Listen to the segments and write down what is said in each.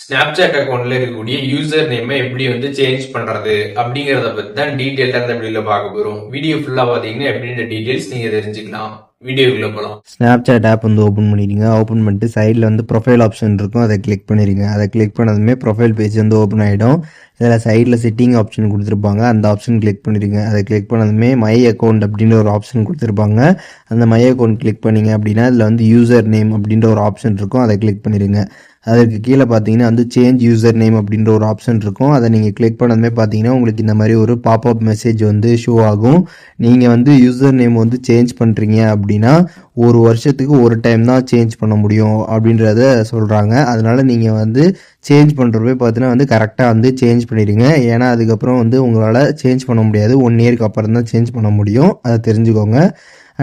Snapchat அக்கௌண்ட்ல இருக்கக்கூடிய user நேமை எப்படி சேஞ்ச் பண்றது அப்படிங்கறத பத்தி தான் டீடைல்டா இந்த வீடியோல பார்க்க போறோம். வீடியோ ஃபுல்லா பாத்தீங்கன்னா எப்படின்ற டீடைல்ஸ் நீங்க தெரிஞ்சுக்கலாம். வீடியோக்குள்ள போலாம். ஸ்னாப்சாட் ஆப் ஓப்பன் பண்ணிடுங்க. ஓப்பன் பண்ணிட்டு சைடில் ப்ரொஃபைல் ஆப்ஷன் இருக்கும், அதை கிளிக் பண்ணிடுங்க. அதை கிளிக் பண்ணதுமே ப்ரொஃபைல் பேஜ் ஓப்பன் ஆகிடும். இதில் சைடில் செட்டிங் ஆப்ஷன் கொடுத்துருப்பாங்க, அந்த ஆப்ஷன் கிளிக் பண்ணிடுங்க. அதை கிளிக் பண்ணதுமே மை அக்கௌண்ட் அப்படின்ற ஒரு ஆப்ஷன் கொடுத்துருப்பாங்க. அந்த மை அக்கௌண்ட் கிளிக் பண்ணிங்க அப்படின்னா இதில் யூசர் நேம் அப்படின்ற ஒரு ஆப்ஷன் இருக்கும், அதை கிளிக் பண்ணிடுங்க. அதுக்கு கீழே பார்த்தீங்கன்னா சேஞ்ச் யூசர் நேம் அப்படின்ற ஒரு ஆப்ஷன் இருக்கும். அதை நீங்கள் கிளிக் பண்ணதுமே பார்த்தீங்கன்னா உங்களுக்கு இந்த மாதிரி ஒரு பாப்அப் மெசேஜ் ஷோ ஆகும். நீங்கள் யூசர் நேம் சேஞ்ச் பண்ணுறீங்க அப்படின்னா ஒரு வருஷத்துக்கு ஒரு டைம் தான் சேஞ்ச் பண்ண முடியும் அப்படின்றத சொல்கிறாங்க. அதனால் நீங்கள் சேஞ்ச் பண்ணுறப்ப பார்த்தீங்கன்னா கரெக்டாக சேஞ்ச் பண்ணிடுங்க. ஏன்னா அதுக்கப்புறம் உங்களால் சேஞ்ச் பண்ண முடியாது. 1 இயருக்கு அப்புறம் தான் சேஞ்ச் பண்ண முடியும், அதை தெரிஞ்சுக்கோங்க.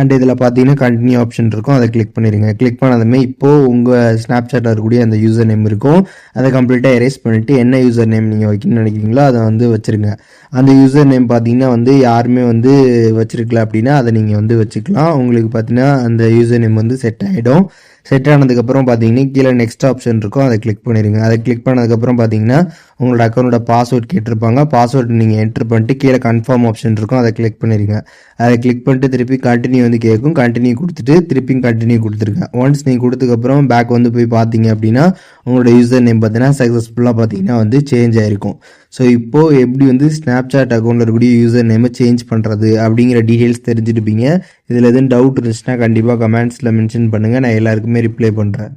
அண்ட் இதில் பார்த்தீங்கன்னா கண்டினியூ ஆப்ஷன் இருக்கும், அதை கிளிக் பண்ணிடுங்க. கிளிக் பண்ணதுமே இப்போது உங்கள் ஸ்னாப்சாட்டில் இருக்கக்கூடிய அந்த யூசர் நேம் இருக்கும், அதை கம்ப்ளீட்டாக எரேஸ் பண்ணிவிட்டு என்ன யூசர் நேம் நீங்கள் வைக்கணும்னு நினைக்கிறீங்களோ அதை வச்சுருங்க. அந்த யூசர் நேம் பார்த்தீங்கன்னா யாருமே வச்சுருக்கல அப்படின்னா அதை நீங்கள் வச்சுக்கலாம். உங்களுக்கு பார்த்தீங்கன்னா அந்த யூசர் நேம் செட் ஆகிடும். செட் ஆனதுக்கப்புறம் பார்த்தீங்கன்னா கீழே நெக்ஸ்ட் ஆப்ஷன் இருக்கும், அதை கிளிக் பண்ணிடுங்க. அதை கிளிக் பண்ணதுக்கப்புறம் பார்த்தீங்கன்னா உங்களோட அக்கௌண்ட்டோட பாஸ்வேர்ட் கேட்டிருப்பாங்க. பாஸ்வேர்டு நீங்கள் என்ட்ரு பண்ணிட்டு கீழே கன்ஃபார்ம் ஆப்ஷன் இருக்கும், அதை கிளிக் பண்ணிடுங்க. அதை கிளிக் பண்ணிட்டு திருப்பி கண்டினியூ கேட்கும், கண்டினியூ கொடுத்துட்டு திருப்பி கண்டினியூ கொடுத்துருங்க. ஒன்ஸ் நீங்கள் கொடுத்ததுக்கப்புறம் பேக் போய் பார்த்தீங்க அப்படின்னா உங்களோட யூசர் நேம் பார்த்தீங்கன்னா சக்ஸஸ்ஃபுல்லாக பார்த்தீங்கன்னா சேஞ்ச் ஆகிருக்கும். ஸோ இப்போது எப்படி ஸ்னாப்சாட் அக்கௌண்ட்டில் இருக்கக்கூடிய யூசர் நேமை சேஞ்ச் பண்ணுறது அப்படிங்கிற டீட்டெயில்ஸ் தெரிஞ்சுட்டுப்பீங்க. இதில் எதுவும் டவுட் இருந்துச்சுன்னா கண்டிப்பாக கமெண்ட்ஸில் மென்ஷன் பண்ணுங்கள், நான் எல்லாருக்குமே ரிப்ளை பண்ணுறேன்.